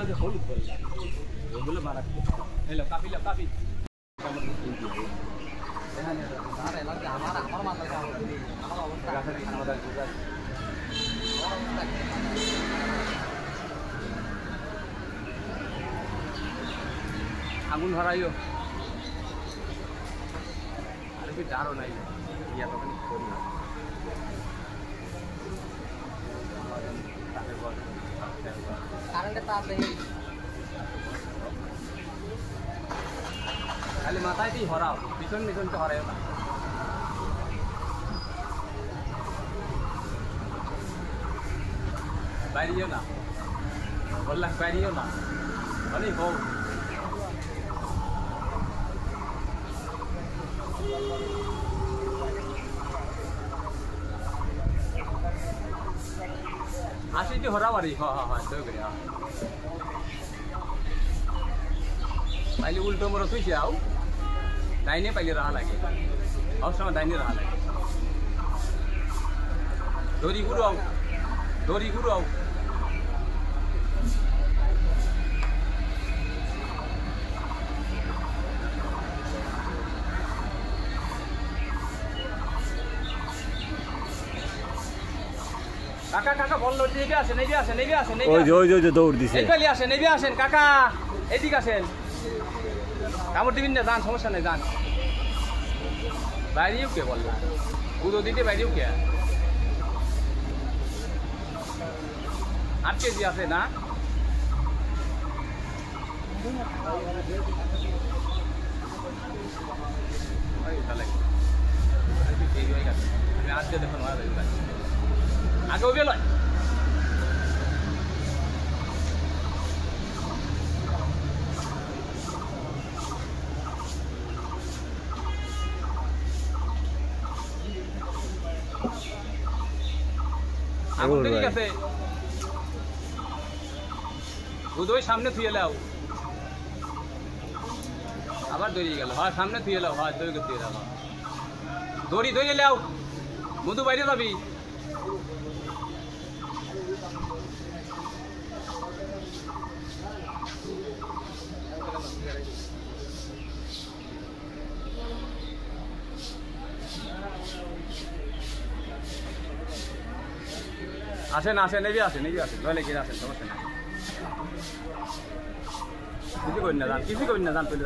ওই যে হলুদ বললা ওগুলো মারাত্মক এই লো কাপি এখানে আরে লাগে আমার মাথা কাম করে আমার অবস্থা গাছের খানাদার গুজা আগুন ধরাইও আর কি ডারো নাই ইয়া তখন করি না কারেন্টে তার দেই খালি মাথায় তুই হরাও পিছন তো হরাইও না বাইরেও না বললাম বাইরেও না মানে বউ আসিটি হরাবারি হ্যাঁ করে পাইলে উল্টো মোড় থুইছে আও ডাইনে পাইলে রাহা লাগে সবসময় ডাইনে রাহা লাগে দড়ি গুরু আও কাকা বললো নেবে আসেন ওই যে দৌড় দিছে এইখানে আসেন নেবে আসেন কাকা এদিকে আসেন কামড় দিবেন না যান সমস্যা নেই যান বাইরেও কে বললা গুঁড়ো দিতে বাইরেও কে 8 কেজি আছে না আমি আজকে দেখুন আগেও বেল আগুন ঠিক আছে উদয় সামনে থুয়ে লাও আবার দড়িয়ে গেল হ্যাঁ সামনে থুয়ে লাও হ্যাঁ দড়ি করতে দড়ি দড়িয়ে লাও মধু বাইরে যাবি আসেন নেবে আসেন জলে গিয়ে আসেন সমস্যা না কিছু করি না জান পেলে